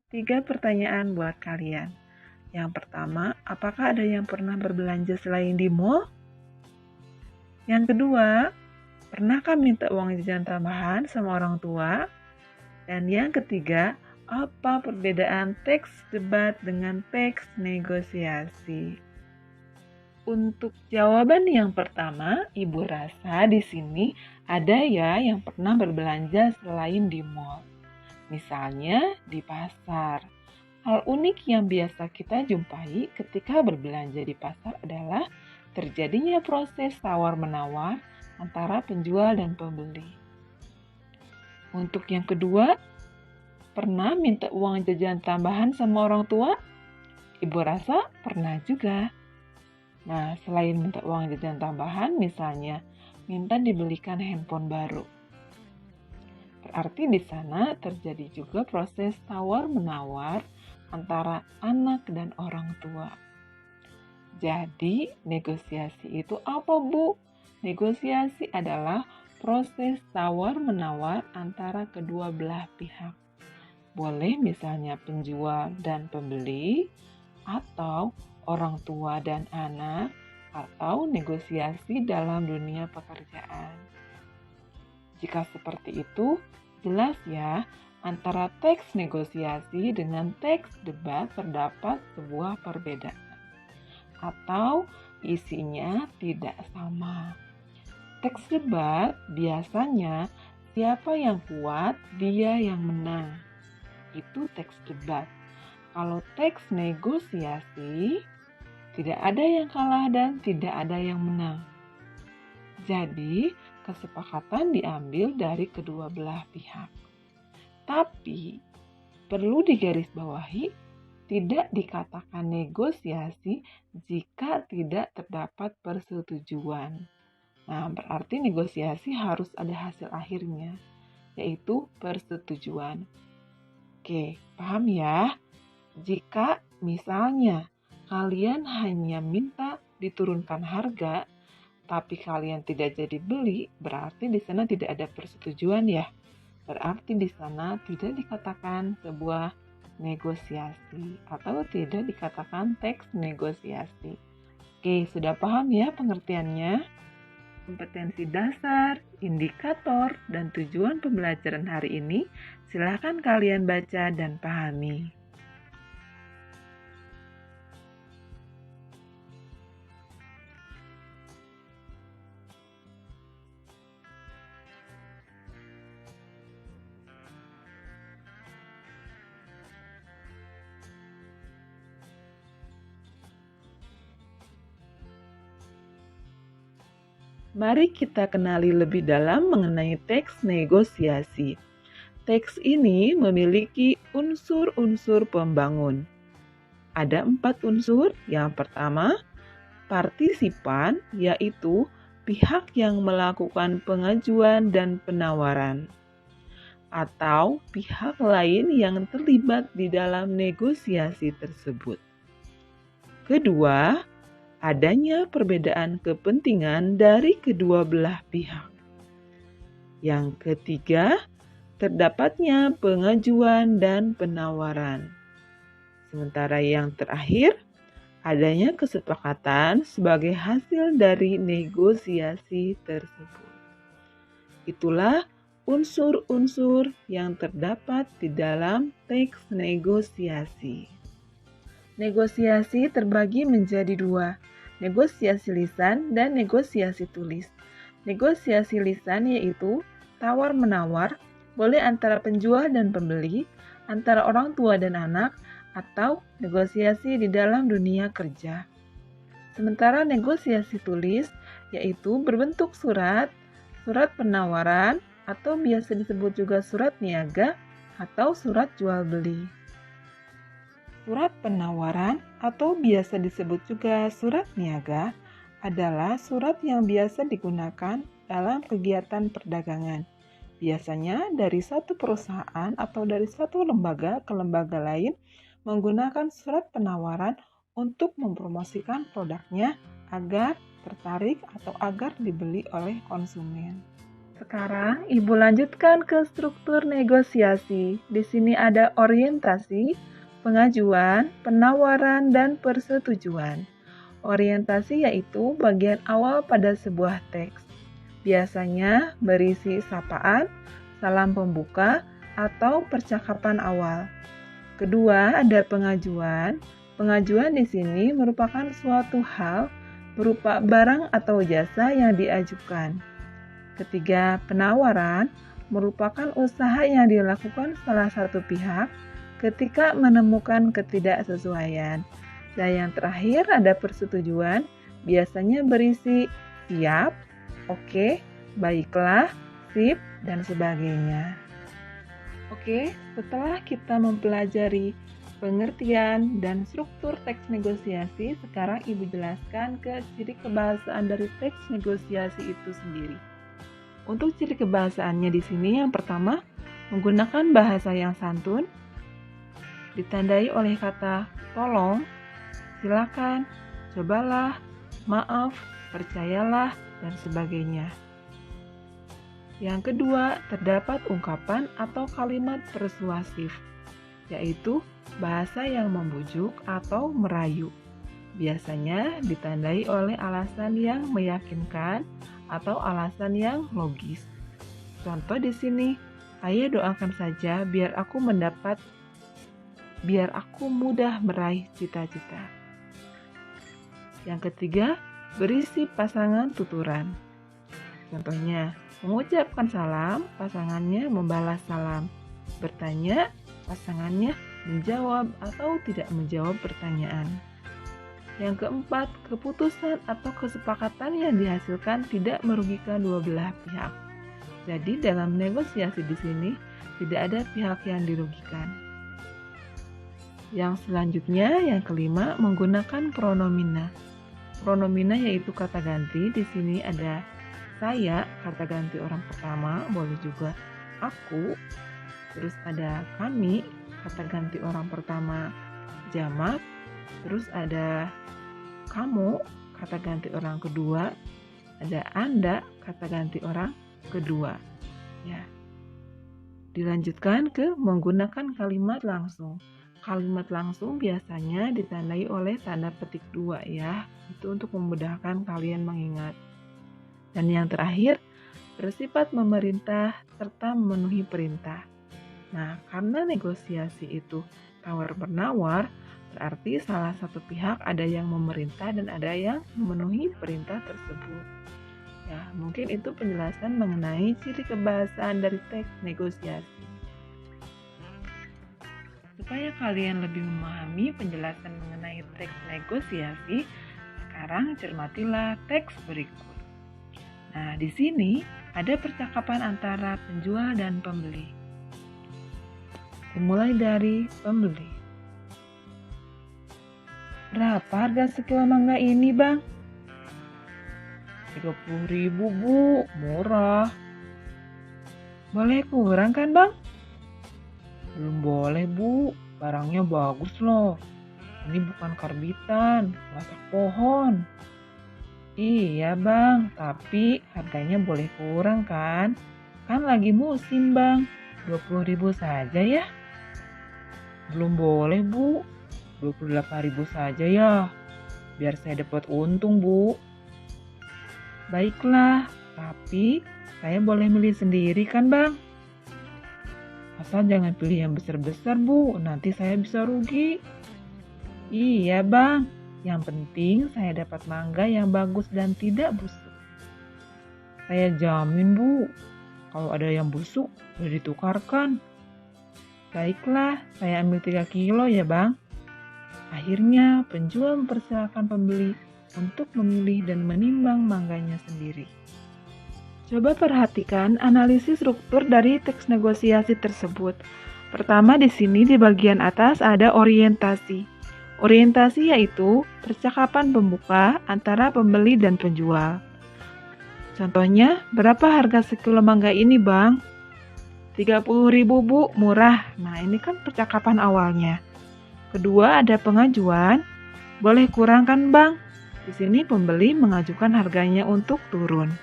3 pertanyaan buat kalian. Yang pertama, apakah ada yang pernah berbelanja selain di mall? Yang kedua, pernahkah minta uang jajan tambahan sama orang tua? Dan yang ketiga, apa perbedaan teks debat dengan teks negosiasi? Untuk jawaban yang pertama, Ibu rasa di sini ada ya yang pernah berbelanja selain di mall. Misalnya di pasar. Hal unik yang biasa kita jumpai ketika berbelanja di pasar adalah terjadinya proses tawar-menawar antara penjual dan pembeli. Untuk yang kedua, pernah minta uang jajan tambahan sama orang tua? Ibu rasa pernah juga. Nah, selain minta uang jajan tambahan, misalnya minta dibelikan handphone baru. Berarti di sana terjadi juga proses tawar-menawar antara anak dan orang tua. Jadi, negosiasi itu apa, Bu? Negosiasi adalah proses tawar-menawar antara kedua belah pihak. Boleh misalnya penjual dan pembeli, atau orang tua dan anak, atau negosiasi dalam dunia pekerjaan. Jika seperti itu, jelas ya, antara teks negosiasi dengan teks debat terdapat sebuah perbedaan atau isinya tidak sama. Teks debat biasanya siapa yang kuat, dia yang menang. Itu teks debat. Kalau teks negosiasi, tidak ada yang kalah dan tidak ada yang menang. Jadi, kesepakatan diambil dari kedua belah pihak. Tapi, perlu digarisbawahi, tidak dikatakan negosiasi jika tidak terdapat persetujuan. Nah, berarti negosiasi harus ada hasil akhirnya, yaitu persetujuan. Oke, paham ya? Jika misalnya kalian hanya minta diturunkan harga, tapi kalian tidak jadi beli, berarti di sana tidak ada persetujuan ya. Berarti di sana tidak dikatakan sebuah negosiasi atau tidak dikatakan teks negosiasi. Oke, sudah paham ya pengertiannya? Kompetensi dasar, indikator, dan tujuan pembelajaran hari ini silakan kalian baca dan pahami. Mari kita kenali lebih dalam mengenai teks negosiasi. Teks ini memiliki unsur-unsur pembangun. Ada 4 unsur. Yang pertama, partisipan, yaitu pihak yang melakukan pengajuan dan penawaran, atau pihak lain yang terlibat di dalam negosiasi tersebut. Kedua, adanya perbedaan kepentingan dari kedua belah pihak. Yang ketiga, terdapatnya pengajuan dan penawaran. Sementara yang terakhir, adanya kesepakatan sebagai hasil dari negosiasi tersebut. Itulah unsur-unsur yang terdapat di dalam teks negosiasi. Negosiasi terbagi menjadi 2, negosiasi lisan dan negosiasi tulis. Negosiasi lisan yaitu tawar-menawar, boleh antara penjual dan pembeli, antara orang tua dan anak, atau negosiasi di dalam dunia kerja. Sementara negosiasi tulis yaitu berbentuk surat, surat penawaran, atau biasa disebut juga surat niaga atau surat jual beli. Surat penawaran atau biasa disebut juga surat niaga adalah surat yang biasa digunakan dalam kegiatan perdagangan. Biasanya dari satu perusahaan atau dari satu lembaga ke lembaga lain menggunakan surat penawaran untuk mempromosikan produknya agar tertarik atau agar dibeli oleh konsumen. Sekarang, Ibu lanjutkan ke struktur negosiasi. Di sini ada orientasi, pengajuan, penawaran, dan persetujuan. Orientasi yaitu bagian awal pada sebuah teks. Biasanya berisi sapaan, salam pembuka, atau percakapan awal. Kedua, ada pengajuan. Pengajuan di sini merupakan suatu hal berupa barang atau jasa yang diajukan. Ketiga, penawaran merupakan usaha yang dilakukan salah satu pihak ketika menemukan ketidaksesuaian. Dan yang terakhir ada persetujuan, biasanya berisi siap, oke, baiklah, sip, dan sebagainya. Oke, setelah kita mempelajari pengertian dan struktur teks negosiasi, sekarang Ibu jelaskan ke ciri kebahasaan dari teks negosiasi itu sendiri. Untuk ciri kebahasaannya di sini, yang pertama, menggunakan bahasa yang santun, ditandai oleh kata tolong, silakan, cobalah, maaf, percayalah, dan sebagainya. Yang kedua, terdapat ungkapan atau kalimat persuasif, yaitu bahasa yang membujuk atau merayu. Biasanya ditandai oleh alasan yang meyakinkan atau alasan yang logis. Contoh di sini, ayo doakan saja biar aku mudah meraih cita-cita. Yang ketiga, berisi pasangan tuturan. Contohnya, mengucapkan salam, pasangannya membalas salam. Bertanya, pasangannya menjawab atau tidak menjawab pertanyaan. Yang keempat, keputusan atau kesepakatan yang dihasilkan tidak merugikan dua belah pihak. Jadi dalam negosiasi di sini tidak ada pihak yang dirugikan. Yang selanjutnya, yang kelima, menggunakan pronomina. Pronomina yaitu kata ganti. Di sini ada saya, kata ganti orang pertama, boleh juga aku. Terus ada kami, kata ganti orang pertama, jamak. Terus ada kamu, kata ganti orang kedua. Ada Anda, kata ganti orang kedua. Ya. Dilanjutkan ke menggunakan kalimat langsung. Kalimat langsung biasanya ditandai oleh tanda petik 2 ya. Itu untuk memudahkan kalian mengingat. Dan yang terakhir, bersifat memerintah serta memenuhi perintah. Nah, karena negosiasi itu tawar-menawar, berarti salah satu pihak ada yang memerintah dan ada yang memenuhi perintah tersebut. Ya, mungkin itu penjelasan mengenai ciri kebahasaan dari teks negosiasi. Supaya kalian lebih memahami penjelasan mengenai teks negosiasi, sekarang cermatilah teks berikut. Nah, di sini ada percakapan antara penjual dan pembeli. Dimulai dari pembeli. Berapa harga sekilo mangga ini, Bang? 30.000, Bu. Murah. Boleh kurang kan, Bang? Belum boleh, Bu. Barangnya bagus loh. Ini bukan karbitan, masak pohon. Iya, Bang. Tapi harganya boleh kurang kan? Kan lagi musim, Bang. 20.000 saja ya? Belum boleh, Bu. 28.000 saja ya, biar saya dapat untung, Bu. Baiklah, tapi saya boleh milih sendiri kan, Bang? Asal jangan pilih yang besar-besar, Bu, nanti saya bisa rugi. Iya, Bang, yang penting saya dapat mangga yang bagus dan tidak busuk. Saya jamin, Bu, kalau ada yang busuk, boleh ditukarkan. Baiklah, saya ambil 3 kilo ya, Bang. Akhirnya, penjual mempersilakan pembeli untuk memilih dan menimbang mangganya sendiri. Coba perhatikan analisis struktur dari teks negosiasi tersebut. Pertama, di sini di bagian atas ada orientasi. Orientasi yaitu percakapan pembuka antara pembeli dan penjual. Contohnya, berapa harga sekilo mangga ini, Bang? 30.000, Bu, murah. Nah, ini kan percakapan awalnya. Kedua, ada pengajuan. Boleh kurang kan, Bang? Di sini pembeli mengajukan harganya untuk turun.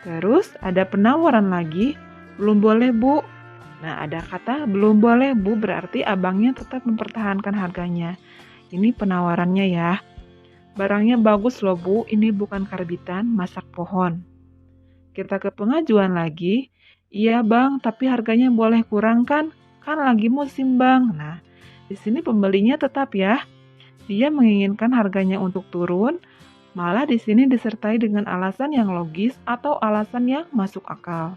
Terus ada penawaran lagi, belum boleh Bu. Nah, ada kata belum boleh Bu, berarti abangnya tetap mempertahankan harganya. Ini penawarannya ya. Barangnya bagus loh Bu, ini bukan karbitan, masak pohon. Kita ke pengajuan lagi. Iya Bang, tapi harganya boleh kurang kan? Kan lagi musim Bang. Nah, di sini pembelinya tetap ya. Dia menginginkan harganya untuk turun, malah di sini disertai dengan alasan yang logis atau alasan yang masuk akal.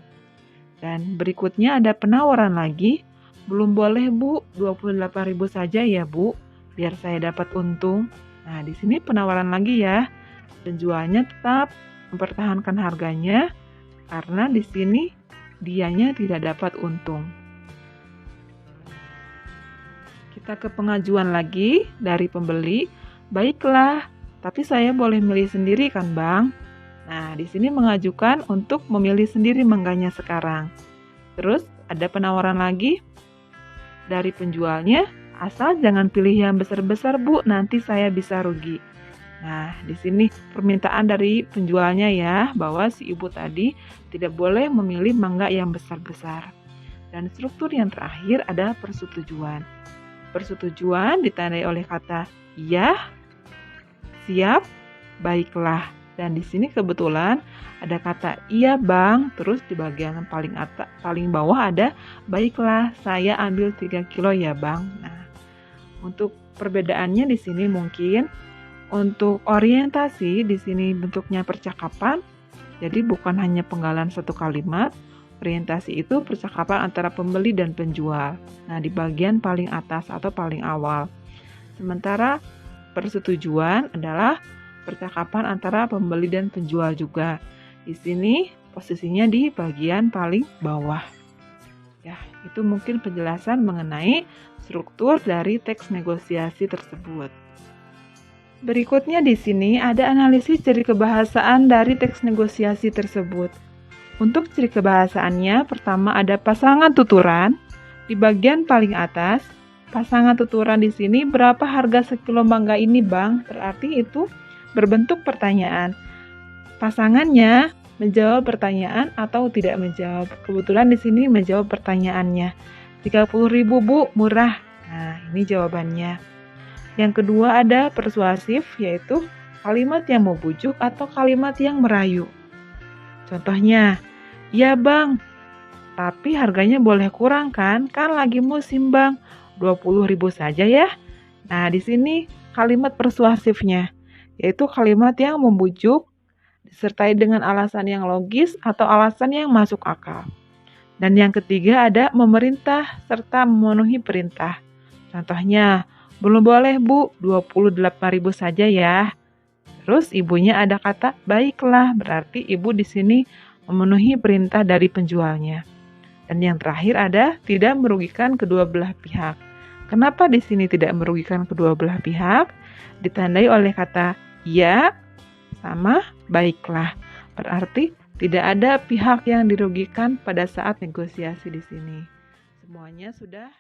Dan berikutnya ada penawaran lagi. Belum boleh Bu, 28.000 saja ya Bu, biar saya dapat untung. Nah, di sini penawaran lagi ya. Penjualnya tetap mempertahankan harganya karena di sini dianya tidak dapat untung. Kita ke pengajuan lagi dari pembeli. Baiklah, tapi saya boleh milih sendiri kan Bang? Nah, di sini mengajukan untuk memilih sendiri mangganya sekarang. Terus ada penawaran lagi dari penjualnya, asal jangan pilih yang besar-besar Bu, nanti saya bisa rugi. Nah, di sini permintaan dari penjualnya ya, bahwa si ibu tadi tidak boleh memilih mangga yang besar-besar. Dan struktur yang terakhir ada persetujuan. Persetujuan ditandai oleh kata iya, siap, baiklah. Dan di sini kebetulan ada kata iya Bang, terus di bagian paling bawah ada baiklah, saya ambil 3 kilo ya Bang. Nah, untuk perbedaannya di sini mungkin untuk orientasi di sini bentuknya percakapan, jadi bukan hanya penggalan satu kalimat. Orientasi itu percakapan antara pembeli dan penjual. Nah, di bagian paling atas atau paling awal. Sementara persetujuan adalah percakapan antara pembeli dan penjual juga. Di sini posisinya di bagian paling bawah. Ya, itu mungkin penjelasan mengenai struktur dari teks negosiasi tersebut. Berikutnya di sini ada analisis ciri kebahasaan dari teks negosiasi tersebut. Untuk ciri kebahasaannya, pertama ada pasangan tuturan. Di bagian paling atas, pasangan tuturan di sini berapa harga sekilo mangga ini Bang? Berarti itu berbentuk pertanyaan. Pasangannya menjawab pertanyaan atau tidak menjawab. Kebetulan di sini menjawab pertanyaannya. 30.000 Bu, murah. Nah, ini jawabannya. Yang kedua ada persuasif, yaitu kalimat yang membujuk atau kalimat yang merayu. Contohnya, ya Bang, tapi harganya boleh kurang kan? Kan lagi musim Bang, 20.000 saja ya. Nah, di sini kalimat persuasifnya, yaitu kalimat yang membujuk, disertai dengan alasan yang logis atau alasan yang masuk akal. Dan yang ketiga ada memerintah serta memenuhi perintah. Contohnya, belum boleh Bu, 28.000 saja ya. Terus ibunya ada kata baiklah, berarti ibu di sini memenuhi perintah dari penjualnya. Dan yang terakhir ada tidak merugikan kedua belah pihak. Kenapa di sini tidak merugikan kedua belah pihak? Ditandai oleh kata ya sama baiklah. Berarti tidak ada pihak yang dirugikan pada saat negosiasi di sini. Semuanya sudah